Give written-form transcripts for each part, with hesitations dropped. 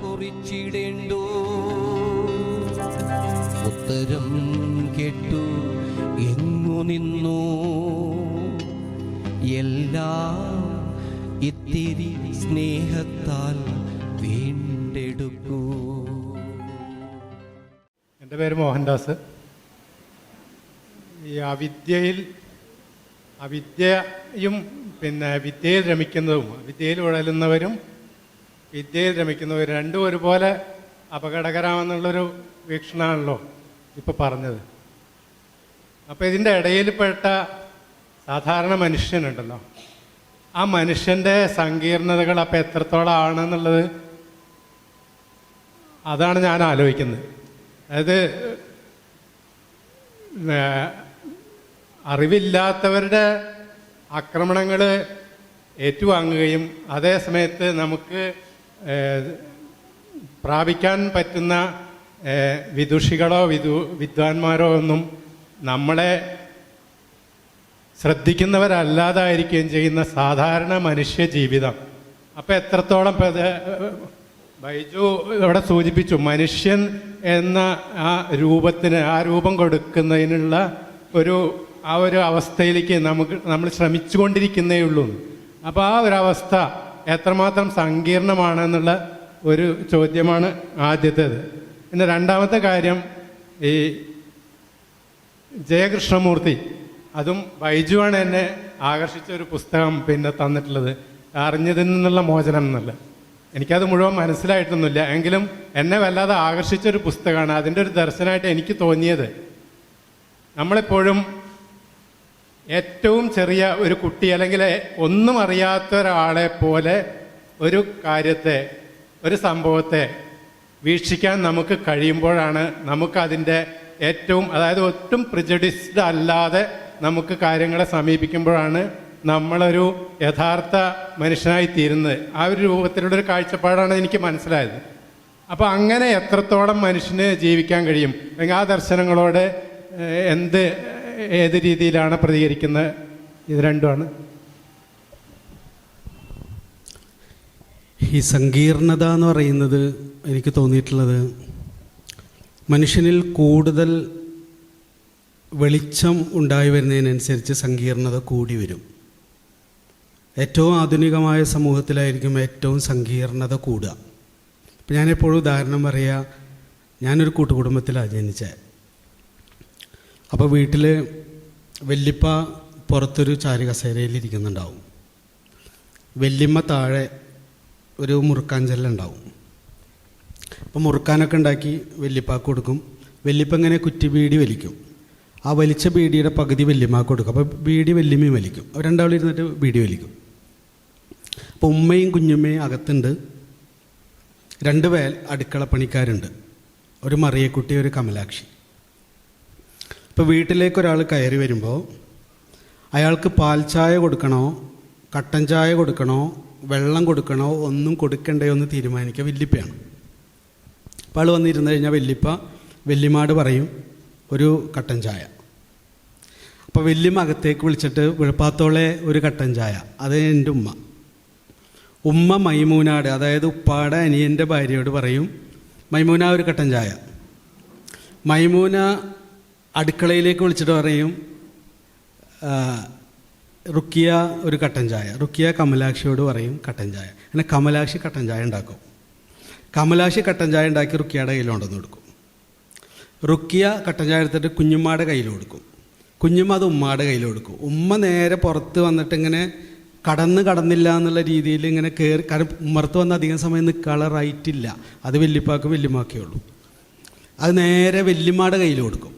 കുറിച്ചിടേണ്ടോ ഉത്തരം കേട്ടു എങ്ങു നിന്നു എല്ലാം ഇത്തിരി സ്നേഹത്താൽ വീണ്ടെടുക്കൂ. എൻ്റെ പേര് മോഹൻദാസ്. ഈ അവിദ്യയും വിദ്യയിൽ രമിക്കുന്നതും വിദ്യയിൽ ഉഴലുന്നവരും വിദ്യയിൽ രമിക്കുന്നവരും രണ്ടും ഒരുപോലെ അപകടകരമാണെന്നുള്ളൊരു വീക്ഷണമാണല്ലോ ഇപ്പോൾ പറഞ്ഞത്. അപ്പോൾ ഇതിൻ്റെ ഇടയിൽപ്പെട്ട സാധാരണ മനുഷ്യനുണ്ടല്ലോ, ആ മനുഷ്യൻ്റെ സങ്കീർണതകൾ അപ്പോൾ എത്രത്തോളം ആണെന്നുള്ളത് അതാണ് ഞാൻ ആലോചിക്കുന്നത്. അതായത് അറിവില്ലാത്തവരുടെ ആക്രമണങ്ങൾ ഏറ്റുവാങ്ങുകയും അതേ സമയത്ത് നമുക്ക് പ്രാപിക്കാൻ പറ്റുന്ന വിദുഷികളോ വിദ്വാൻമാരോ ഒന്നും നമ്മളെ ശ്രദ്ധിക്കുന്നവരല്ലാതായിരിക്കുകയും ചെയ്യുന്ന സാധാരണ മനുഷ്യ ജീവിതം. അപ്പം എത്രത്തോളം ബൈജു ഇവിടെ സൂചിപ്പിച്ചു, മനുഷ്യൻ എന്ന ആ രൂപം കൊടുക്കുന്നതിനുള്ള ആ ഒരു അവസ്ഥയിലേക്ക് നമ്മൾ ശ്രമിച്ചുകൊണ്ടിരിക്കുന്നേ ഉള്ളൂ. അപ്പോൾ ആ ഒരു അവസ്ഥ എത്രമാത്രം സങ്കീർണമാണെന്നുള്ള ഒരു ചോദ്യമാണ് ആദ്യത്തേത്. പിന്നെ രണ്ടാമത്തെ കാര്യം, ഈ ജയകൃഷ്ണമൂർത്തി, അതും ബൈജുവാണ് എന്നെ ആകർഷിച്ച ഒരു പുസ്തകം തന്നിട്ടുള്ളത്, അറിഞ്ഞതിൽ നിന്നുള്ള മോചനം എന്നുള്ള. എനിക്കത് മുഴുവൻ മനസ്സിലായിട്ടൊന്നുമില്ല, എങ്കിലും എന്നെ വല്ലാതെ ആകർഷിച്ചൊരു പുസ്തകമാണ്. അതിൻ്റെ ഒരു ദർശനമായിട്ട് എനിക്ക് തോന്നിയത്, നമ്മളെപ്പോഴും ഏറ്റവും ചെറിയ ഒരു കുട്ടി അല്ലെങ്കിൽ ഒന്നും അറിയാത്ത ഒരാളെ പോലെ ഒരു കാര്യത്തെ, ഒരു സംഭവത്തെ വീക്ഷിക്കാൻ നമുക്ക് കഴിയുമ്പോഴാണ് നമുക്കതിൻ്റെ ഏറ്റവും, അതായത് ഒട്ടും പ്രിജഡിസ്ഡ് അല്ലാതെ നമുക്ക് കാര്യങ്ങളെ സമീപിക്കുമ്പോഴാണ് നമ്മളൊരു യഥാർത്ഥ മനുഷ്യനായി തീരുന്നത്. ആ ഒരു രൂപത്തിലുള്ളൊരു കാഴ്ചപ്പാടാണ് എനിക്ക് മനസ്സിലായത്. അപ്പോൾ അങ്ങനെ എത്രത്തോളം മനുഷ്യന് ജീവിക്കാൻ കഴിയും, അല്ലെങ്കിൽ ആ ദർശനങ്ങളോട് ഏത് രീതിയിലാണ് പ്രതികരിക്കുന്നത്, ഇത് രണ്ടുമാണ്. ഈ സങ്കീർണത എന്ന് പറയുന്നത് എനിക്ക് തോന്നിയിട്ടുള്ളത്, മനുഷ്യനിൽ കൂടുതൽ വെളിച്ചം ഉണ്ടായി വരുന്നതിനനുസരിച്ച് സങ്കീർണത കൂടി വരും. ഏറ്റവും ആധുനികമായ സമൂഹത്തിലായിരിക്കും ഏറ്റവും സങ്കീർണത കൂടുക. ഇപ്പം ഞാനെപ്പോഴും ഉദാഹരണം പറയുക, ഞാനൊരു കൂട്ടുകുടുംബത്തിലാണ് ജനിച്ചത്. അപ്പോൾ വീട്ടിൽ വല്യപ്പ പുറത്തൊരു ചാരുകസേരയിലിരിക്കുന്നുണ്ടാവും, വല്യമ്മ താഴെ ഒരു മുറുക്കാഞ്ചെല്ലുണ്ടാവും. അപ്പോൾ മുറുക്കാനൊക്കെ ഉണ്ടാക്കി വല്യപ്പാക്ക് കൊടുക്കും. വല്യപ്പ ഇങ്ങനെ കുറ്റിബീഡി വലിക്കും. ആ വലിച്ച ബീഡിയുടെ പകുതി വല്യമ്മക്ക് കൊടുക്കും. അപ്പോൾ ബീഡി വല്യമ്മയും വലിക്കും. അവർ രണ്ടാളും ഇരുന്നിട്ട് ബീഡി വലിക്കും. അപ്പോൾ ഉമ്മയും കുഞ്ഞുമ്മയും അകത്തുണ്ട്. രണ്ട് അടുക്കള പണിക്കാരുണ്ട്, ഒരു മറിയക്കുട്ടി, ഒരു കമലാക്ഷി. ഇപ്പോൾ വീട്ടിലേക്കൊരാൾ കയറി വരുമ്പോൾ അയാൾക്ക് പാൽ ചായ കൊടുക്കണോ, കട്ടൻ ചായ കൊടുക്കണോ, വെള്ളം കൊടുക്കണോ, ഒന്നും കൊടുക്കണ്ടയോ എന്ന് തീരുമാനിക്കുക വല്യപ്പയാണ്. അപ്പോൾ ആൾ വന്നിരുന്നു കഴിഞ്ഞാൽ വല്യമാട് പറയും ഒരു കട്ടൻ ചായ. അപ്പോൾ വല്യമ്മ അകത്തേക്ക് വിളിച്ചിട്ട്, വെളുപ്പാത്തോളെ ഒരു കട്ടൻ ചായ. അത് എൻ്റെ ഉമ്മ മൈമൂനാട്, അതായത് ഉപ്പാടെ അനിയൻ്റെ ഭാര്യയോട് പറയും, മൈമൂന ഒരു കട്ടൻ ചായ. മൈമൂന അടുക്കളയിലേക്ക് വിളിച്ചിട്ട് പറയും, റുക്കിയ ഒരു കട്ടൻ ചായ. റുക്കിയ കമലാക്ഷിയോട് പറയും കട്ടൻ ചായ. അങ്ങനെ കമലാക്ഷി കട്ടൻ ചായ ഉണ്ടാക്കും. കമലാക്ഷി കട്ടൻ ചായ ഉണ്ടാക്കി റുക്കിയയുടെ കയ്യിൽ കൊണ്ടുവന്ന് കൊടുക്കും. റുക്കിയ കട്ടൻ ചായ എടുത്തിട്ട് കുഞ്ഞുമ്മയുടെ കയ്യിൽ കൊടുക്കും. കുഞ്ഞുമ്മ അത് ഉമ്മയുടെ കയ്യിൽ കൊടുക്കും. ഉമ്മ നേരെ പുറത്ത് വന്നിട്ട് ഇങ്ങനെ കടന്നില്ല എന്നുള്ള രീതിയിൽ ഇങ്ങനെ കയറി, കാരണം ഉമ്മർത്ത് വന്ന് അധികം സമയം നിൽക്കാനുള്ള റൈറ്റില്ല. അത് വല്യമാക്കേ ഉള്ളൂ. അത് നേരെ വല്യമ്മയുടെ കയ്യിൽ കൊടുക്കും.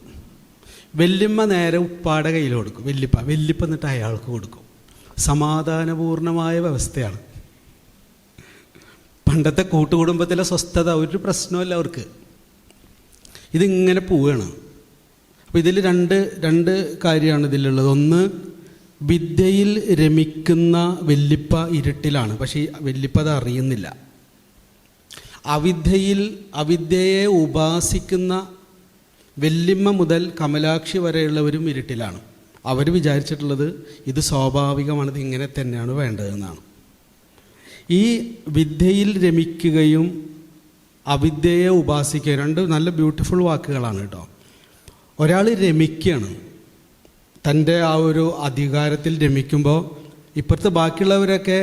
വല്യമ്മ നേരെ ഉപ്പാടെ കയ്യിൽ കൊടുക്കും. വല്യപ്പ എന്നിട്ട് അയാൾക്ക് കൊടുക്കും. സമാധാനപൂർണമായ വ്യവസ്ഥയാണ്. പണ്ടത്തെ കൂട്ടുകുടുംബത്തിലെ സ്വസ്ഥത, ഒരു പ്രശ്നമല്ല അവർക്ക്. ഇതിങ്ങനെ പോവുകയാണ്. അപ്പോൾ ഇതിൽ രണ്ട് കാര്യമാണ് ഇതിലുള്ളത്. ഒന്ന്, വിദ്യയിൽ രമിക്കുന്ന വല്യപ്പ ഇരുട്ടിലാണ്, പക്ഷേ വല്യപ്പ അത് അറിയുന്നില്ല. അവിദ്യയെ ഉപാസിക്കുന്ന വല്യമ്മ മുതൽ കമലാക്ഷി വരെയുള്ളവരും ഇരുട്ടിലാണ്. അവർ വിചാരിച്ചിട്ടുള്ളത് ഇത് സ്വാഭാവികമാണ്, ഇത് ഇങ്ങനെ തന്നെയാണ് വേണ്ടതെന്നാണ്. ഈ വിദ്യയിൽ രമിക്കുകയും അവിദ്യയെ ഉപാസിക്കുകയും രണ്ട് നല്ല ബ്യൂട്ടിഫുൾ വാക്കുകളാണ് കേട്ടോ. ഒരാൾ രമിക്കുകയാണ്, തൻ്റെ ആ ഒരു അധികാരത്തിൽ രമിക്കുമ്പോൾ ഇപ്പോഴത്തെ ബാക്കിയുള്ളവരൊക്കെ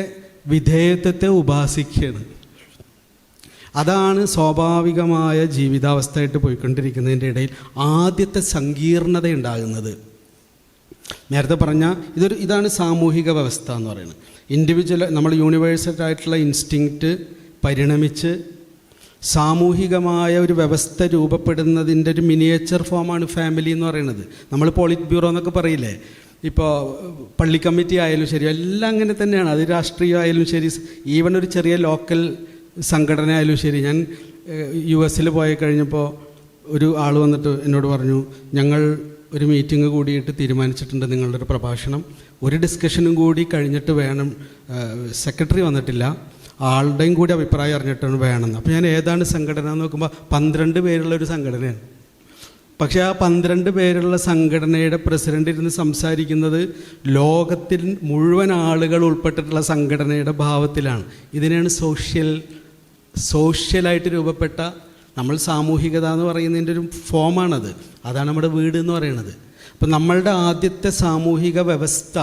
വിധേയത്വത്തെ ഉപാസിക്കുകയാണ്. അതാണ് സ്വാഭാവികമായ ജീവിതാവസ്ഥയായിട്ട് പോയിക്കൊണ്ടിരിക്കുന്നതിൻ്റെ ഇടയിൽ ആദ്യത്തെ സങ്കീർണത ഉണ്ടാകുന്നത്. നേരത്തെ പറഞ്ഞ ഇതാണ് സാമൂഹിക വ്യവസ്ഥ എന്ന് പറയുന്നത്. ഇൻഡിവിജ്വൽ നമ്മൾ യൂണിവേഴ്സലായിട്ടുള്ള ഇൻസ്റ്റിങ്ക്റ്റ് പരിണമിച്ച് സാമൂഹികമായ ഒരു വ്യവസ്ഥ രൂപപ്പെടുന്നതിൻ്റെ ഒരു മിനിയേച്ചർ ഫോമാണ് ഫാമിലി എന്ന് പറയുന്നത്. നമ്മൾ പോളിറ്റ് ബ്യൂറോ എന്നൊക്കെ പറയില്ലേ, ഇപ്പോൾ പള്ളി കമ്മിറ്റി ആയാലും ശരി, എല്ലാം അങ്ങനെ തന്നെയാണ്. അത് രാഷ്ട്രീയമായാലും ശരി, ഈവൻ ഒരു ചെറിയ ലോക്കൽ സംഘടന ആയാലും ശരി. ഞാൻ US പോയി കഴിഞ്ഞപ്പോൾ ഒരു ആൾ വന്നിട്ട് എന്നോട് പറഞ്ഞു, ഞങ്ങൾ ഒരു മീറ്റിംഗ് കൂടിയിട്ട് തീരുമാനിച്ചിട്ടുണ്ട് നിങ്ങളുടെ ഒരു പ്രഭാഷണം, ഒരു ഡിസ്കഷനും കൂടി കഴിഞ്ഞിട്ട് വേണം, സെക്രട്ടറി വന്നിട്ടില്ല, ആളുടെയും കൂടി അഭിപ്രായം അറിഞ്ഞിട്ടാണ് വേണമെന്ന്. അപ്പോൾ ഞാൻ ഏതാണ് സംഘടന എന്ന് നോക്കുമ്പോൾ 12 പേരുള്ളൊരു സംഘടനയാണ്. പക്ഷേ ആ 12 പേരുള്ള സംഘടനയുടെ പ്രസിഡന്റ് ഇരുന്ന് സംസാരിക്കുന്നത് ലോകത്തിൽ മുഴുവൻ ആളുകൾ ഉൾപ്പെട്ടിട്ടുള്ള സംഘടനയുടെ ഭാവത്തിലാണ്. ഇതിനെയാണ് സോഷ്യലായിട്ട് രൂപപ്പെട്ട, നമ്മൾ സാമൂഹികത എന്ന് പറയുന്നതിൻ്റെ ഒരു ഫോമാണത്. അതാണ് നമ്മുടെ വീട് എന്ന് പറയുന്നത്. അപ്പം നമ്മളുടെ ആദ്യത്തെ സാമൂഹിക വ്യവസ്ഥ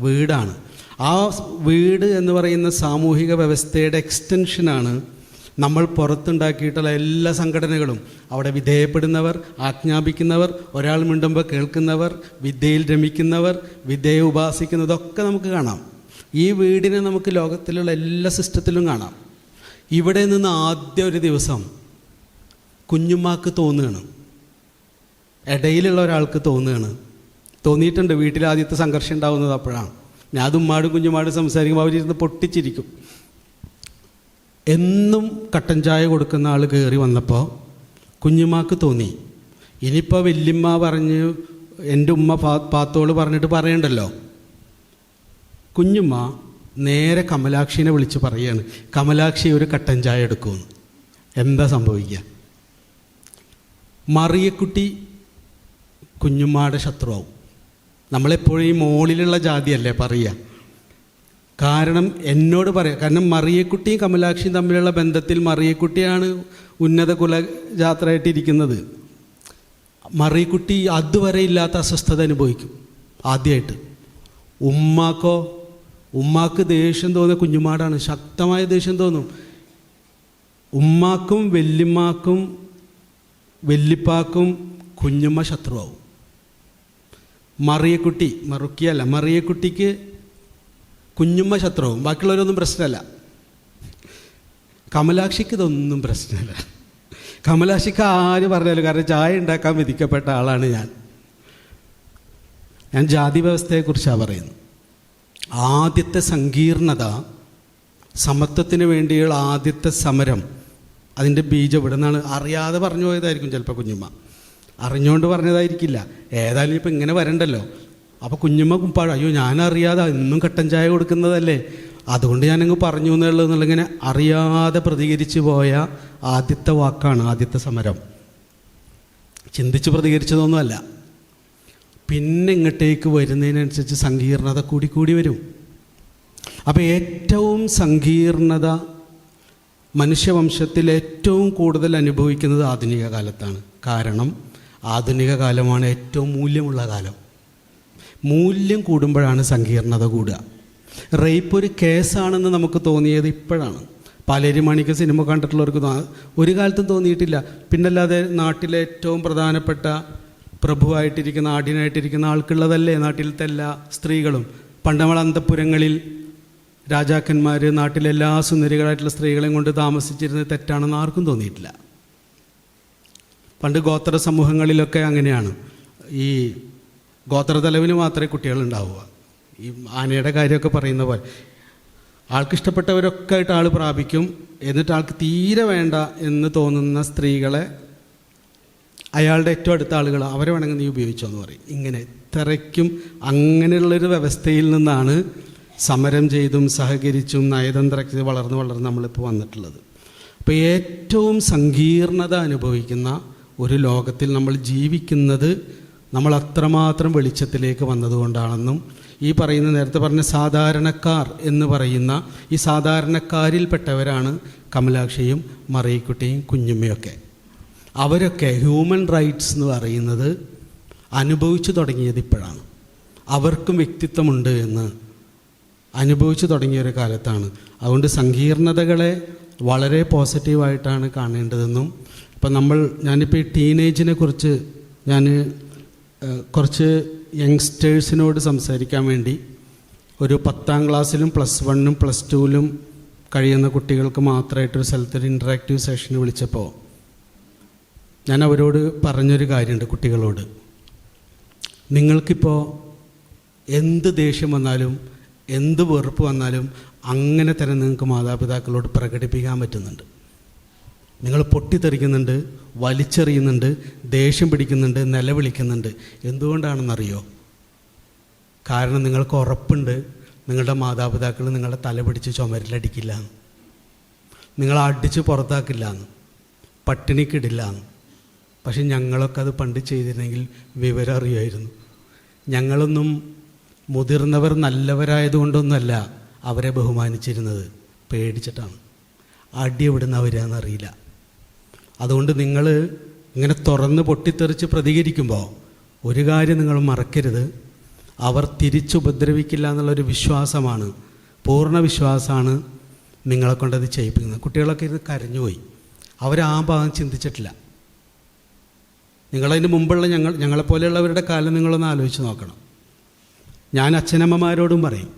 വീടാണ്. ആ വീട് എന്ന് പറയുന്ന സാമൂഹിക വ്യവസ്ഥയുടെ എക്സ്റ്റൻഷനാണ് നമ്മൾ പുറത്തുണ്ടാക്കിയിട്ടുള്ള എല്ലാ സംഘടനകളും. അവിടെ വിധേയപ്പെടുന്നവർ, ആജ്ഞാപിക്കുന്നവർ, ഒരാൾ മിണ്ടുമ്പോൾ കേൾക്കുന്നവർ, വിദ്യയിൽ രമിക്കുന്നവർ, വിദ്യയെ ഉപാസിക്കുന്നതൊക്കെ നമുക്ക് കാണാം. ഈ വീടിനെ നമുക്ക് ലോകത്തിലുള്ള എല്ലാ സിസ്റ്റത്തിലും കാണാം. ഇവിടെ നിന്ന് ആദ്യ ഒരു ദിവസം കുഞ്ഞുമ്മാക്ക് തോന്നുകയാണ്, ഇടയിലുള്ള ഒരാൾക്ക് തോന്നിയിട്ടുണ്ട്. വീട്ടിൽ ആദ്യത്തെ സംഘർഷം ഉണ്ടാകുന്നത് അപ്പോഴാണ്. ഞാൻ അത് ഉമ്മാടും കുഞ്ഞുമാടും സംസാരിക്കുമ്പോൾ അവരിരുന്ന് പൊട്ടിച്ചിരിക്കും. എന്നും കട്ടൻ ചായ കൊടുക്കുന്ന ആൾ കയറി വന്നപ്പോൾ കുഞ്ഞുമാക്ക് തോന്നി, ഇനിയിപ്പോൾ വല്യമ്മ പറഞ്ഞ് എൻ്റെ ഉമ്മ പാത്തോള് പറഞ്ഞിട്ട് പറയണ്ടല്ലോ. കുഞ്ഞുമ്മ നേരെ കമലാക്ഷിനെ വിളിച്ച് പറയുകയാണ്, കമലാക്ഷി ഒരു കട്ടൻ ചായ എടുക്കുമെന്ന്. എന്താ സംഭവിക്കുക? മറിയക്കുട്ടി കുഞ്ഞുമ്മയുടെ ശത്രുവാവും. നമ്മളെപ്പോഴും ഈ മോളിലുള്ള ജാതിയല്ലേ പറയുക. കാരണം എന്നോട് പറയാം, കാരണം മറിയക്കുട്ടിയും കമലാക്ഷിയും തമ്മിലുള്ള ബന്ധത്തിൽ മറിയക്കുട്ടിയാണ് ഉന്നത കുലജാത്രയായിട്ടിരിക്കുന്നത്. മറിയക്കുട്ടി അതുവരെ ഇല്ലാത്ത അസ്വസ്ഥത അനുഭവിക്കും ആദ്യമായിട്ട്. ഉമ്മാക്ക് ദേഷ്യം തോന്നുന്ന കുഞ്ഞുമാടാണ്, ശക്തമായ ദേഷ്യം തോന്നും. ഉമ്മാക്കും വല്യമ്മാക്കും വല്യപ്പാക്കും കുഞ്ഞുമ്മ ശത്രുവാവും. മറിയക്കുട്ടിക്ക് കുഞ്ഞുമ്മ ശത്രുവും, ബാക്കിയുള്ളവരൊന്നും പ്രശ്നമല്ല. കമലാക്ഷിക്ക് ഇതൊന്നും പ്രശ്നമല്ല. കമലാക്ഷിക്ക് ആര് പറഞ്ഞാലും, കാരണം ചായ ഉണ്ടാക്കാൻ വിധിക്കപ്പെട്ട ആളാണ് ഞാൻ ജാതി വ്യവസ്ഥയെക്കുറിച്ചാണ് പറയുന്നത്. ആദ്യത്തെ സങ്കീർണത, സമത്വത്തിന് വേണ്ടിയുള്ള ആദ്യത്തെ സമരം, അതിൻ്റെ ബീജം ഇവിടെ നിന്നാണ്. അറിയാതെ പറഞ്ഞു പോയതായിരിക്കും ചിലപ്പോൾ കുഞ്ഞുമ്മ, അറിഞ്ഞുകൊണ്ട് പറഞ്ഞതായിരിക്കില്ല. ഏതായാലും ഇപ്പം ഇങ്ങനെ വരണ്ടല്ലോ. അപ്പോൾ കുഞ്ഞുമ്മ കുമ്പാട്, അയ്യോ ഞാനറിയാതെ ഇന്നും കട്ടൻ ചായ കൊടുക്കുന്നതല്ലേ, അതുകൊണ്ട് ഞാനങ്ങ് പറഞ്ഞു എന്നുള്ളതിങ്ങനെ അറിയാതെ പ്രതികരിച്ചു പോയ ആദ്യത്തെ വാക്കാണ് ആദ്യത്തെ സമരം. ചിന്തിച്ച് പ്രതികരിച്ചതൊന്നുമല്ല. പിന്നെ ഇങ്ങോട്ടേക്ക് വരുന്നതിനനുസരിച്ച് സങ്കീർണത കൂടി വരും. അപ്പോൾ ഏറ്റവും സങ്കീർണത മനുഷ്യവംശത്തിൽ ഏറ്റവും കൂടുതൽ അനുഭവിക്കുന്നത് ആധുനിക കാലത്താണ്. കാരണം ആധുനിക കാലമാണ് ഏറ്റവും മൂല്യമുള്ള കാലം. മൂല്യം കൂടുമ്പോഴാണ് സങ്കീർണത കൂടുക. റേപ്പ് ഒരു കേസാണെന്ന് നമുക്ക് തോന്നിയത് ഇപ്പോഴാണ്. പാലേരിമാണിക്ക് സിനിമ കണ്ടിട്ടുള്ളവർക്ക് ഒരു കാലത്തും തോന്നിയിട്ടില്ല. പിന്നല്ലാതെ നാട്ടിലെ ഏറ്റവും പ്രധാനപ്പെട്ട പ്രഭുവായിട്ടിരിക്കുന്ന, ആഢ്യനായിട്ടിരിക്കുന്ന ആൾക്കുള്ളതല്ലേ നാട്ടിലത്തെ എല്ലാ സ്ത്രീകളും. പണ്ട് നമ്മൾ അന്തഃപുരങ്ങളിൽ രാജാക്കന്മാർ നാട്ടിലെല്ലാ സുന്ദരികളായിട്ടുള്ള സ്ത്രീകളെയും കൊണ്ട് താമസിച്ചിരുന്നത് തെറ്റാണെന്ന് ആർക്കും തോന്നിയിട്ടില്ല. പണ്ട് ഗോത്ര സമൂഹങ്ങളിലൊക്കെ അങ്ങനെയാണ്. ഈ ഗോത്രതലവിന് മാത്രമേ കുട്ടികളുണ്ടാവുക. ഈ ആനയുടെ കാര്യമൊക്കെ പറയുന്ന പോലെ ആൾക്കിഷ്ടപ്പെട്ടവരൊക്കെ ആയിട്ട് ആൾ പ്രാപിക്കും. എന്നിട്ട് ആൾക്ക് തീരെ വേണ്ട എന്ന് തോന്നുന്ന സ്ത്രീകളെ അയാളുടെ ഏറ്റവും അടുത്ത ആളുകൾ, അവരെ വേണമെങ്കിൽ നീ ഉപയോഗിച്ചോ എന്ന് പറയും. ഇങ്ങനെ ഇത്രയ്ക്കും അങ്ങനെയുള്ളൊരു വ്യവസ്ഥയിൽ നിന്നാണ് സമരം ചെയ്തും സഹകരിച്ചും നയതന്ത്രത്തിൽ വളർന്ന് നമ്മളിപ്പോൾ വന്നിട്ടുള്ളത്. അപ്പോൾ ഏറ്റവും സങ്കീർണത അനുഭവിക്കുന്ന ഒരു ലോകത്തിൽ നമ്മൾ ജീവിക്കുന്നത് നമ്മൾ അത്രമാത്രം വെളിച്ചത്തിലേക്ക് വന്നതുകൊണ്ടാണെന്നും ഈ പറയുന്ന നേരത്തെ പറഞ്ഞ സാധാരണക്കാർ എന്ന് പറയുന്ന ഈ സാധാരണക്കാരിൽപ്പെട്ടവരാണ് കമലാക്ഷിയും മറിയക്കുട്ടിയും കുഞ്ഞുമ്മയൊക്കെ. അവരൊക്കെ ഹ്യൂമൻ റൈറ്റ്സ് എന്ന് പറയുന്നത് അനുഭവിച്ചു തുടങ്ങിയത് ഇപ്പോഴാണ്. അവർക്കും വ്യക്തിത്വമുണ്ട് എന്ന് അനുഭവിച്ചു തുടങ്ങിയ ഒരു കാലത്താണ്. അതുകൊണ്ട് സങ്കീർണതകളെ വളരെ പോസിറ്റീവായിട്ടാണ് കാണേണ്ടതെന്നും ഇപ്പം ഞാനിപ്പോൾ ഈ ടീനേജിനെ കുറിച്ച് ഞാൻ കുറച്ച് യങ്സ്റ്റേഴ്സിനോട് സംസാരിക്കാൻ വേണ്ടി ഒരു 10ാം ക്ലാസ്സിലും +1നും +2ലും കഴിയുന്ന കുട്ടികൾക്ക് മാത്രമായിട്ടൊരു സ്ഥലത്തൊരു ഇൻറ്ററാക്റ്റീവ് സെഷന് വിളിച്ചപ്പോൾ ഞാൻ അവരോട് പറഞ്ഞൊരു കാര്യമുണ്ട്. കുട്ടികളോട്, നിങ്ങൾക്കിപ്പോൾ എന്ത് ദേഷ്യം വന്നാലും എന്ത് വെറുപ്പ് വന്നാലും അങ്ങനെ തന്നെ നിങ്ങൾക്ക് മാതാപിതാക്കളോട് പ്രകടിപ്പിക്കാൻ പറ്റുന്നുണ്ട്. നിങ്ങൾ പൊട്ടിത്തെറിക്കുന്നുണ്ട്, വലിച്ചെറിയുന്നുണ്ട്, ദേഷ്യം പിടിക്കുന്നുണ്ട്, നിലവിളിക്കുന്നുണ്ട്. എന്തുകൊണ്ടാണെന്നറിയോ? കാരണം നിങ്ങൾക്ക് ഉറപ്പുണ്ട് നിങ്ങളുടെ മാതാപിതാക്കൾ നിങ്ങളെ തല പിടിച്ച് ചുമരിലടിക്കില്ല, നിങ്ങളെ അടിച്ച് പുറത്താക്കില്ല, പട്ടിണിക്കിടില്ല. പക്ഷെ ഞങ്ങളൊക്കെ അത് പണ്ട് ചെയ്തിരുന്നെങ്കിൽ വിവരം അറിയുമായിരുന്നു. ഞങ്ങളൊന്നും മുതിർന്നവർ നല്ലവരായതുകൊണ്ടൊന്നുമല്ല അവരെ ബഹുമാനിച്ചിരുന്നത്, പേടിച്ചിട്ടാണ്. അടി എവിടുന്ന് വരികയെന്നറിയില്ല. അതുകൊണ്ട് നിങ്ങൾ ഇങ്ങനെ തുറന്ന് പൊട്ടിത്തെറിച്ച് പ്രതികരിക്കുമ്പോൾ ഒരു കാര്യം നിങ്ങൾ മറക്കരുത്, അവർ തിരിച്ചുപദ്രവിക്കില്ല എന്നുള്ളൊരു വിശ്വാസമാണ്, പൂർണ്ണ വിശ്വാസമാണ് നിങ്ങളെ കൊണ്ടത് ചെയ്യിപ്പിക്കുന്നത്. കുട്ടികളൊക്കെ ഇരുന്ന് കരഞ്ഞുപോയി, അവർ ആ ഭാഗം ചിന്തിച്ചിട്ടില്ല. നിങ്ങളതിന് മുമ്പുള്ള ഞങ്ങളെപ്പോലെയുള്ളവരുടെ കാലം നിങ്ങളൊന്ന് ആലോചിച്ച് നോക്കണം. ഞാൻ അച്ഛനമ്മമാരോടും പറയും,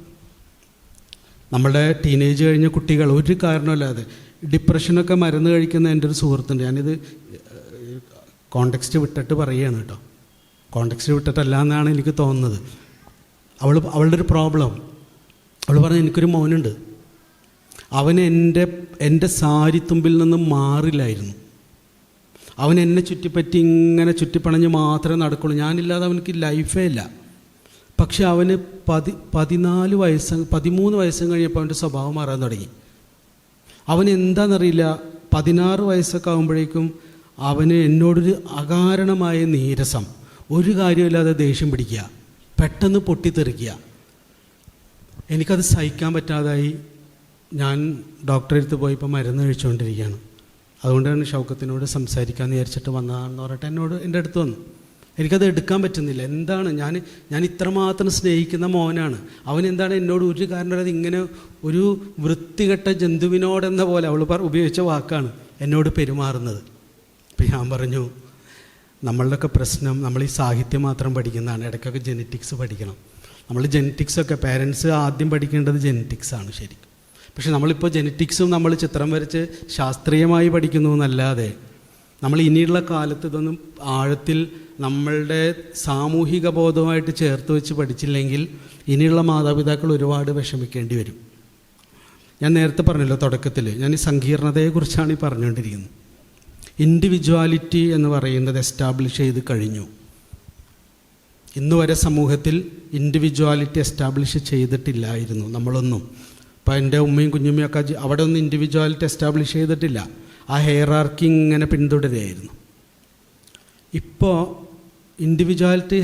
നമ്മുടെ ടീനേജ് കഴിഞ്ഞ കുട്ടികൾ ഒരു കാരണമില്ലാതെ ഡിപ്രഷനൊക്കെ മരുന്ന് കഴിക്കുന്ന എൻ്റെ ഒരു സുഹൃത്തുണ്ട്. ഞാനിത് കോണ്ടെക്സ്റ്റ് വിട്ടിട്ട് പറയുകയാണ് കേട്ടോ, കോണ്ടെക്സ്റ്റ് വിട്ടിട്ടല്ല എന്നാണ് എനിക്ക് തോന്നുന്നത്. അവളുടെ ഒരു പ്രോബ്ലം, അവൾ പറഞ്ഞു, എനിക്കൊരു മോനുണ്ട്, അവന് എൻ്റെ സാരിത്തുമ്പിൽ നിന്നും മാറില്ലായിരുന്നു. അവൻ എന്നെ ചുറ്റിപ്പറ്റി ഇങ്ങനെ ചുറ്റിപ്പണഞ്ഞ് മാത്രമേ നടക്കുള്ളൂ, ഞാനില്ലാതെ അവനക്ക് ലൈഫേ ഇല്ല. പക്ഷെ അവന് 13 വയസ്സും കഴിഞ്ഞപ്പോൾ അവൻ്റെ സ്വഭാവം മാറാൻ തുടങ്ങി. അവന് എന്താണെന്നറിയില്ല, 16 വയസ്സൊക്കെ ആകുമ്പോഴേക്കും അവന് എന്നോടൊരു അകാരണമായ നീരസം, ഒരു കാര്യമില്ലാതെ ദേഷ്യം പിടിക്കുക, പെട്ടെന്ന് പൊട്ടിത്തെറിക്കുക. എനിക്കത് സഹിക്കാൻ പറ്റാതായി ഞാൻ ഡോക്ടറെ അടുത്ത് പോയി മരുന്ന് കഴിച്ചുകൊണ്ടിരിക്കുകയാണ്. അതുകൊണ്ടാണ് ഷൗക്കത്തിനോട് സംസാരിക്കാമെന്ന് വിചാരിച്ചിട്ട് വന്നതാണെന്ന് പറഞ്ഞിട്ട് എൻ്റെ അടുത്ത് വന്നു. എനിക്കത് എടുക്കാൻ പറ്റുന്നില്ല. എന്താണ്, ഞാൻ ഇത്രമാത്രം സ്നേഹിക്കുന്ന മോനാണ്, അവൻ എന്താണ് എന്നോട് ഒരു കാരണമില്ലാതെ ഇങ്ങനെ ഒരു വൃത്തികെട്ട ജന്തുവിനോടെന്ന പോലെ, അവൾ ഉപയോഗിച്ച വാക്കാണ്, എന്നോട് പെരുമാറുന്നത്. അപ്പം ഞാൻ പറഞ്ഞു, നമ്മളുടെയൊക്കെ പ്രശ്നം നമ്മൾ ഈ സാഹിത്യം മാത്രം പഠിക്കുന്നതാണ്, ഇടയ്ക്കൊക്കെ ജെനറ്റിക്സ് പഠിക്കണം. നമ്മൾ ജെനറ്റിക്സൊക്കെ പേരൻസ് ആദ്യം പഠിക്കേണ്ടത് ജെനറ്റിക്സാണ് ശരിക്കും. പക്ഷെ നമ്മളിപ്പോൾ ജെനറ്റിക്സും നമ്മൾ ചിത്രം വരച്ച് ശാസ്ത്രീയമായി പഠിക്കുന്നു എന്നല്ലാതെ നമ്മൾ ഇനിയുള്ള കാലത്ത് ഇതൊന്നും ആഴത്തിൽ നമ്മളുടെ സാമൂഹിക ബോധവുമായിട്ട് ചേർത്ത് വെച്ച് പഠിച്ചില്ലെങ്കിൽ ഇനിയുള്ള മാതാപിതാക്കൾ ഒരുപാട് വിഷമിക്കേണ്ടി വരും. ഞാൻ നേരത്തെ പറഞ്ഞല്ലോ തുടക്കത്തിൽ, ഞാൻ ഈ സങ്കീർണതയെക്കുറിച്ചാണ് ഈ പറഞ്ഞുകൊണ്ടിരിക്കുന്നത്. ഇൻഡിവിജ്വാലിറ്റി എന്ന് പറയുന്നത് എസ്റ്റാബ്ലിഷ് ചെയ്ത് കഴിഞ്ഞു. ഇന്ന് വരെ സമൂഹത്തിൽ ഇൻഡിവിജ്വാലിറ്റി എസ്റ്റാബ്ലിഷ് ചെയ്തിട്ടില്ലായിരുന്നു നമ്മളൊന്നും. ഇപ്പോൾ എൻ്റെ ഉമ്മയും കുഞ്ഞുമ്മയൊക്കെ അവിടെ ഒന്നും ഇൻഡിവിജ്വാലിറ്റി എസ്റ്റാബ്ലിഷ് ചെയ്തിട്ടില്ല. ആ ഹെയറാർക്കി ഇങ്ങനെ പിന്തുടരുകയായിരുന്നു. ഇപ്പോൾ ഇൻഡിവിജ്വാലിറ്റി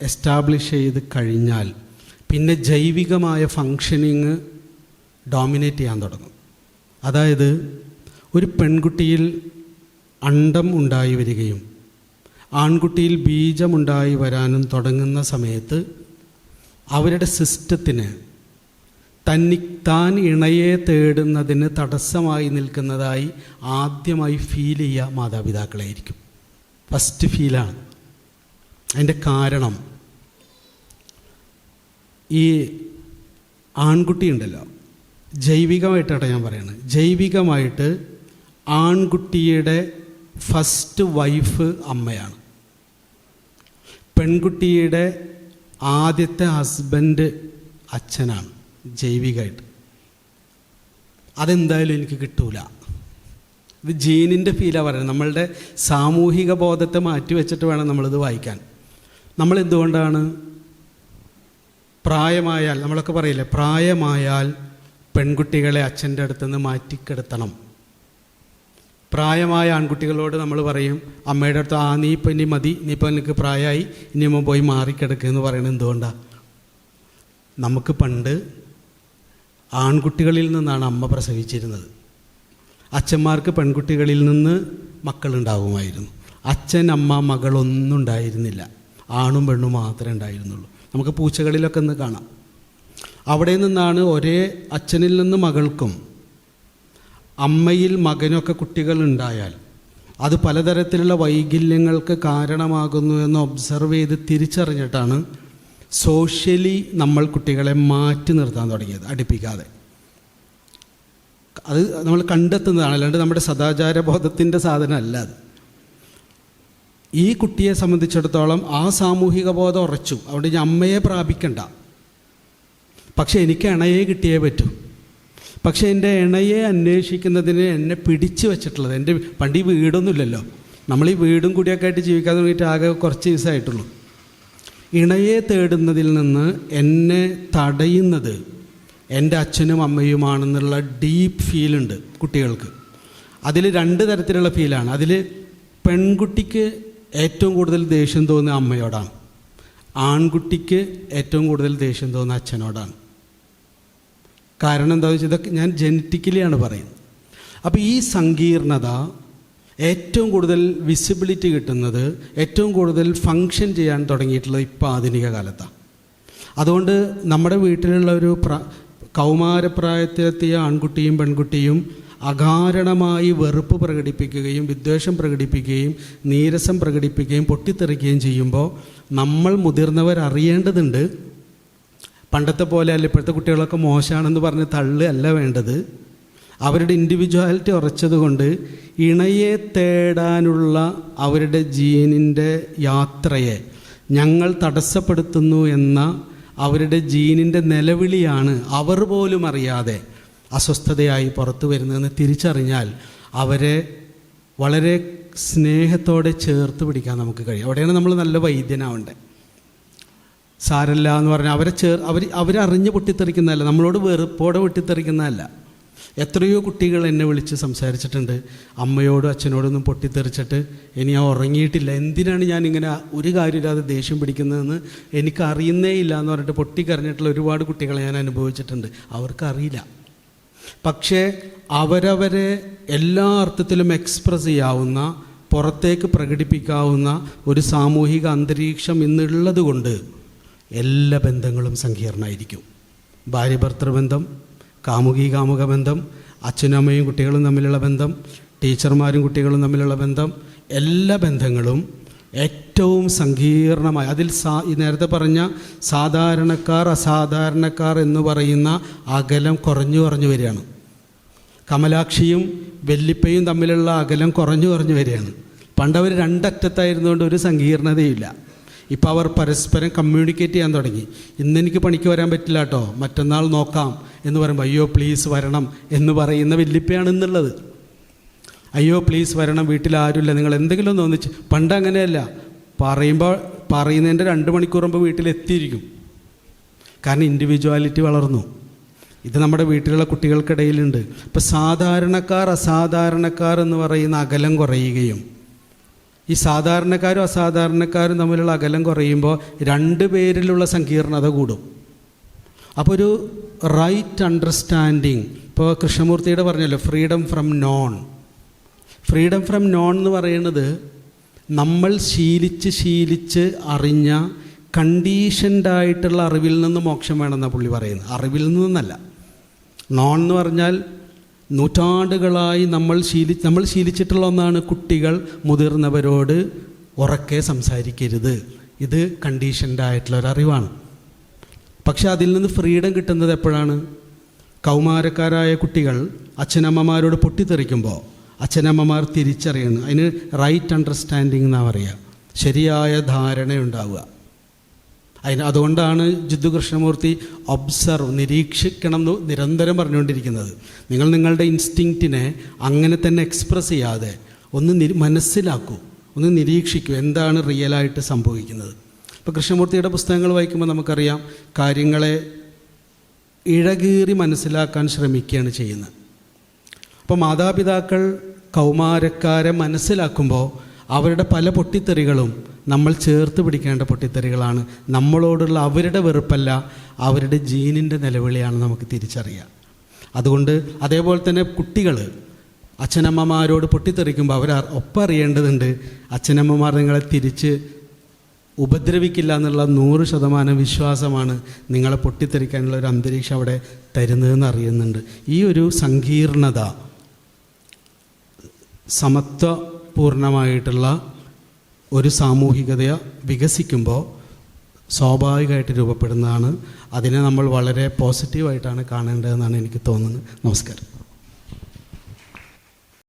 എസ്റ്റാബ്ലിഷ് ചെയ്ത് കഴിഞ്ഞാൽ പിന്നെ ജൈവികമായ ഫങ്ഷനിങ് ഡോമിനേറ്റ് ചെയ്യാൻ തുടങ്ങും. അതായത് ഒരു പെൺകുട്ടിയിൽ അണ്ഡം ഉണ്ടായി വരികയും ആൺകുട്ടിയിൽ ബീജമുണ്ടായി വരാനും തുടങ്ങുന്ന സമയത്ത് അവരുടെ സിസ്റ്റത്തിന് താൻ ഇണയെ തേടുന്നതിന് തടസ്സമായി നിൽക്കുന്നതായി ആദ്യമായി ഫീൽ ചെയ്യുക മാതാപിതാക്കളായിരിക്കും. ഫസ്റ്റ് ഫീലാണ്. അതിൻ്റെ കാരണം ഈ ആൺകുട്ടിയുണ്ടല്ലോ, ജൈവികമായിട്ടാണ് ഞാൻ പറയുന്നത്, ജൈവികമായിട്ട് ആൺകുട്ടിയുടെ ഫസ്റ്റ് വൈഫ് അമ്മയാണ്, പെൺകുട്ടിയുടെ ആദ്യത്തെ ഹസ്ബൻഡ് അച്ഛനാണ്. ജൈവികമായിട്ട് അതെന്തായാലും എനിക്ക് കിട്ടൂല. ഇത് ജീനിൻ്റെ ഫീലാണ് പറയുന്നത്. നമ്മളുടെ സാമൂഹിക ബോധത്തെ മാറ്റി വെച്ചിട്ട് വേണം നമ്മളിത് വായിക്കാൻ. നമ്മളെന്തുകൊണ്ടാണ് പ്രായമായാൽ, നമ്മളൊക്കെ പറയില്ലേ, പ്രായമായാൽ പെൺകുട്ടികളെ അച്ഛൻ്റെ അടുത്തുനിന്ന് മാറ്റിക്കിടത്തണം. പ്രായമായ ആൺകുട്ടികളോട് നമ്മൾ പറയും അമ്മയുടെ അടുത്ത്, നീ ഇപ്പം ഇനി മതി, നീ ഇപ്പം എനിക്ക് പ്രായമായി, ഇനി അമ്മ പോയി മാറിക്കിടക്കുക എന്ന് പറയുന്നത് എന്തുകൊണ്ടാണ്? നമുക്ക് പണ്ട് ആൺകുട്ടികളിൽ നിന്നാണ് അമ്മ പ്രസവിച്ചിരുന്നത്. അച്ഛന്മാർക്ക് പെൺകുട്ടികളിൽ നിന്ന് മക്കളുണ്ടാകുമായിരുന്നു. അച്ഛൻ അമ്മ മകളൊന്നും ഉണ്ടായിരുന്നില്ല, ആണും പെണ്ണും മാത്രമേ ഉണ്ടായിരുന്നുള്ളൂ. നമുക്ക് പൂച്ചകളിലൊക്കെ ഒന്ന് കാണാം. അവിടെ നിന്നാണ് ഒരേ അച്ഛനിൽ നിന്ന് മകൾക്കും അമ്മയിൽ മകനൊക്കെ കുട്ടികൾ ഉണ്ടായാൽ അത് പലതരത്തിലുള്ള വൈകല്യങ്ങൾക്ക് കാരണമാകുന്നു എന്ന് ഒബ്സർവ് ചെയ്ത് തിരിച്ചറിഞ്ഞിട്ടാണ് സോഷ്യലി നമ്മൾ കുട്ടികളെ മാറ്റി നിർത്താൻ തുടങ്ങിയത്, അടുപ്പിക്കാതെ. അത് നമ്മൾ കണ്ടെത്തുന്നതാണ്, അല്ലാണ്ട് നമ്മുടെ സദാചാരബോധത്തിൻ്റെ സാധനമല്ല അത്. ഈ കുട്ടിയെ സംബന്ധിച്ചിടത്തോളം ആ സാമൂഹിക ബോധം ഉറച്ചു. അതുകൊണ്ട് ഞാൻ അമ്മയെ പ്രാപിക്കണ്ട, പക്ഷെ എനിക്ക് ഇണയെ കിട്ടിയേ പറ്റൂ. പക്ഷേ എൻ്റെ ഇണയെ അന്വേഷിക്കുന്നതിന് എന്നെ പിടിച്ചു വച്ചിട്ടുള്ളത്, എൻ്റെ പണ്ട് ഈ വീടൊന്നുമില്ലല്ലോ, നമ്മൾ ഈ വീടും കൂടിയൊക്കെ ആയിട്ട് ജീവിക്കാൻ തുടങ്ങിയിട്ട് ആകെ കുറച്ച് ദിവസമായിട്ടുള്ളൂ. ഇണയെ തേടുന്നതിൽ നിന്ന് എന്നെ തടയുന്നത് എൻ്റെ അച്ഛനും അമ്മയുമാണെന്നുള്ള ഡീപ്പ് ഫീലുണ്ട് കുട്ടികൾക്ക്. അതിൽ രണ്ട് തരത്തിലുള്ള ഫീലാണ്. അതിൽ പെൺകുട്ടിക്ക് ഏറ്റവും കൂടുതൽ ദേഷ്യം തോന്നുന്ന അമ്മയോടാണ്, ആൺകുട്ടിക്ക് ഏറ്റവും കൂടുതൽ ദേഷ്യം തോന്നുന്ന അച്ഛനോടാണ്. കാരണം എന്താണെന്ന് വെച്ചാൽ ഇതൊക്കെ ഞാൻ ജനറ്റിക്കലിയാണ് പറയുന്നത്. അപ്പോൾ ഈ സങ്കീർണത ഏറ്റവും കൂടുതൽ വിസിബിലിറ്റി കിട്ടുന്നത്, ഏറ്റവും കൂടുതൽ ഫങ്ഷൻ ചെയ്യാൻ തുടങ്ങിയിട്ടുള്ളത് ഇപ്പോൾ ആധുനിക കാലത്താണ്. അതുകൊണ്ട് നമ്മുടെ വീട്ടിലുള്ള ഒരു കൗമാരപ്രായത്തിലെത്തിയ ആൺകുട്ടിയും പെൺകുട്ടിയും അകാരണമായി വെറുപ്പ് പ്രകടിപ്പിക്കുകയും വിദ്വേഷം പ്രകടിപ്പിക്കുകയും നീരസം പ്രകടിപ്പിക്കുകയും പൊട്ടിത്തെറിക്കുകയും ചെയ്യുമ്പോൾ നമ്മൾ മുതിർന്നവർ അറിയേണ്ടതുണ്ട്. പണ്ടത്തെ പോലെ അല്ല, ഇപ്പോഴത്തെ കുട്ടികളൊക്കെ മോശമാണെന്ന് പറഞ്ഞ് തള്ളു അല്ല വേണ്ടത്. അവരുടെ ഇൻഡിവിജ്വാലിറ്റി ഉറച്ചതുകൊണ്ട് ഇണയെ തേടാനുള്ള അവരുടെ ജീനിൻ്റെ യാത്രയെ ഞങ്ങൾ തടസ്സപ്പെടുത്തുന്നു എന്ന അവരുടെ ജീനിൻ്റെ നിലവിളിയാണ് അവർ പോലും അറിയാതെ അസ്വസ്ഥതയായി പുറത്തു വരുന്നതെന്ന് തിരിച്ചറിഞ്ഞാൽ അവരെ വളരെ സ്നേഹത്തോടെ ചേർത്ത് പിടിക്കാൻ നമുക്ക് കഴിയും. അവിടെയാണ് നമ്മൾ നല്ല വൈദ്യനാവേണ്ടത്. സാരല്ല എന്ന് പറഞ്ഞാൽ അവരറിഞ്ഞ് പൊട്ടിത്തെറിക്കുന്നതല്ല, നമ്മളോട് വെറുപ്പോടെ പൊട്ടിത്തെറിക്കുന്നതല്ല. എത്രയോ കുട്ടികൾ എന്നെ വിളിച്ച് സംസാരിച്ചിട്ടുണ്ട്, അമ്മയോടും അച്ഛനോടൊന്നും പൊട്ടിത്തെറിച്ചിട്ട് ഇനി ഞാൻ ഉറങ്ങിയിട്ടില്ല, എന്തിനാണ് ഞാനിങ്ങനെ ഒരു കാര്യമില്ലാതെ ദേഷ്യം പിടിക്കുന്നതെന്ന് എനിക്കറിയുന്നേ ഇല്ല എന്ന് പറഞ്ഞിട്ട് പൊട്ടിക്കരഞ്ഞിട്ടുള്ള ഒരുപാട് കുട്ടികളെ ഞാൻ അനുഭവിച്ചിട്ടുണ്ട്. അവർക്കറിയില്ല. പക്ഷേ അവരവരെ എല്ലാ അർത്ഥത്തിലും എക്സ്പ്രസ് ചെയ്യാവുന്ന, പുറത്തേക്ക് പ്രകടിപ്പിക്കാവുന്ന ഒരു സാമൂഹിക അന്തരീക്ഷം ഇന്നുള്ളത് കൊണ്ട് എല്ലാ ബന്ധങ്ങളും സങ്കീർണമായിരിക്കും. ഭാര്യ ഭർത്തൃബന്ധം, കാമുക ബന്ധം, അച്ഛനും അമ്മയും കുട്ടികളും തമ്മിലുള്ള ബന്ധം, ടീച്ചർമാരും കുട്ടികളും തമ്മിലുള്ള ബന്ധം, എല്ലാ ബന്ധങ്ങളും ഏറ്റവും സങ്കീർണമായ, അതിൽ ഈ നേരത്തെ പറഞ്ഞ സാധാരണക്കാർ അസാധാരണക്കാർ എന്ന് പറയുന്ന അകലം കുറഞ്ഞു വരികയാണ്. കമലാക്ഷിയും വെല്ലിപ്പയും തമ്മിലുള്ള അകലം കുറഞ്ഞു വരികയാണ്. പണ്ടവർ രണ്ടറ്റത്തായിരുന്നുകൊണ്ട് ഒരു സങ്കീർണതയില്ല. ഇപ്പോൾ അവർ പരസ്പരം കമ്മ്യൂണിക്കേറ്റ് ചെയ്യാൻ തുടങ്ങി. ഇന്നെനിക്ക് പണിക്ക് വരാൻ പറ്റില്ല കേട്ടോ, മറ്റന്നാൾ നോക്കാം എന്ന് പറയുമ്പോൾ അയ്യോ പ്ലീസ് വരണം എന്ന് പറയുന്ന വെല്ലിപ്പയാണ് ഇന്നുള്ളത്. അയ്യോ പ്ലീസ് വരണം, വീട്ടിൽ ആരുമില്ല, നിങ്ങൾ എന്തെങ്കിലും ഒന്ന് ഒന്നിച്ച്. പണ്ട് അങ്ങനെയല്ല, പറയുന്നതിൻ്റെ 2 മണിക്കൂർ മുമ്പ് വീട്ടിലെത്തിയിരിക്കും. കാരണം ഇൻഡിവിജ്വാലിറ്റി വളർന്നു. ഇത് നമ്മുടെ വീട്ടിലുള്ള കുട്ടികൾക്കിടയിലുണ്ട്. ഇപ്പോൾ സാധാരണക്കാർ അസാധാരണക്കാർ എന്ന് പറയുന്ന അകലം കുറയുകയും ഈ സാധാരണക്കാരും അസാധാരണക്കാരും തമ്മിലുള്ള അകലം കുറയുമ്പോൾ 2 പേരിലുള്ള സങ്കീർണത കൂടും. അപ്പോൾ ഒരു റൈറ്റ് അണ്ടർസ്റ്റാൻഡിങ്, ഇപ്പോൾ കൃഷ്ണമൂർത്തിയുടെ പറഞ്ഞല്ലോ freedom from non. Freedom from non എന്ന് പറയുന്നത് നമ്മൾ ശീലിച്ച് അറിഞ്ഞ കണ്ടീഷൻഡായിട്ടുള്ള അറിവിൽ നിന്ന് മോക്ഷം വേണമെന്നാണ് പുള്ളി പറയുന്നത്. അറിവിൽ നിന്നല്ല. നോൺ എന്ന് പറഞ്ഞാൽ നൂറ്റാണ്ടുകളായി നമ്മൾ ശീലിച്ചിട്ടുള്ള ഒന്നാണ് കുട്ടികൾ മുതിർന്നവരോട് ഉറക്കെ സംസാരിക്കരുത്. ഇത് കണ്ടീഷൻഡായിട്ടുള്ള ഒരറിവാണ്. പക്ഷെ അതിൽ നിന്ന് ഫ്രീഡം കിട്ടുന്നത് എപ്പോഴാണ്? കൗമാരക്കാരായ കുട്ടികൾ അച്ഛനമ്മമാരോട് പൊട്ടിത്തെറിക്കുമ്പോൾ അച്ഛനമ്മമാർ തിരിച്ചറിയുന്നു. അതിന് റൈറ്റ് അണ്ടർസ്റ്റാൻഡിങ് എന്നാണ് പറയുക, ശരിയായ ധാരണയുണ്ടാവുക. അതുകൊണ്ടാണ് ജിദ്ദു കൃഷ്ണമൂർത്തി നിരീക്ഷിക്കണം എന്ന് നിരന്തരം പറഞ്ഞുകൊണ്ടിരിക്കുന്നത്. നിങ്ങൾ നിങ്ങളുടെ ഇൻസ്റ്റിങ്ക്റ്റിനെ അങ്ങനെ തന്നെ എക്സ്പ്രസ് ചെയ്യാതെ ഒന്ന് മനസ്സിലാക്കൂ, ഒന്ന് നിരീക്ഷിക്കൂ എന്താണ് റിയലായിട്ട് സംഭവിക്കുന്നത്. ഇപ്പോൾ കൃഷ്ണമൂർത്തിയുടെ പുസ്തകങ്ങൾ വായിക്കുമ്പോൾ നമുക്കറിയാം കാര്യങ്ങളെ ഇഴകീറി മനസ്സിലാക്കാൻ ശ്രമിക്കുകയാണ് ചെയ്യുന്നത്. അപ്പോൾ മാതാപിതാക്കൾ കൗമാരക്കാരെ മനസ്സിലാക്കുമ്പോൾ അവരുടെ പല പൊട്ടിത്തെറികളും നമ്മൾ ചേർത്ത് പിടിക്കേണ്ട പൊട്ടിത്തെറികളാണ്. നമ്മളോടുള്ള അവരുടെ വെറുപ്പല്ല, അവരുടെ ജീനിൻ്റെ നിലവിളിയാണ് നമുക്ക് തിരിച്ചറിയാം. അതുകൊണ്ട് അതേപോലെ തന്നെ കുട്ടികൾ അച്ഛനമ്മമാരോട് പൊട്ടിത്തെറിക്കുമ്പോൾ അവർ ഒപ്പം അറിയേണ്ടതുണ്ട്, അച്ഛനമ്മമാർ നിങ്ങളെ തിരിച്ച് ഉപദ്രവിക്കില്ല എന്നുള്ള 100% വിശ്വാസമാണ് നിങ്ങളെ പൊട്ടിത്തെറിക്കാനുള്ള ഒരു അന്തരീക്ഷം അവിടെ തരുന്നതെന്ന് അറിയുന്നുണ്ട്. ഈ ഒരു സങ്കീർണത സമത്വപൂർണമായിട്ടുള്ള ഒരു സാമൂഹികത വികസിക്കുമ്പോൾ സ്വാഭാവികമായിട്ട് രൂപപ്പെടുന്നതാണ്. അതിനെ നമ്മൾ വളരെ പോസിറ്റീവായിട്ടാണ് കാണേണ്ടതെന്നാണ് എനിക്ക് തോന്നുന്നത്. നമസ്കാരം.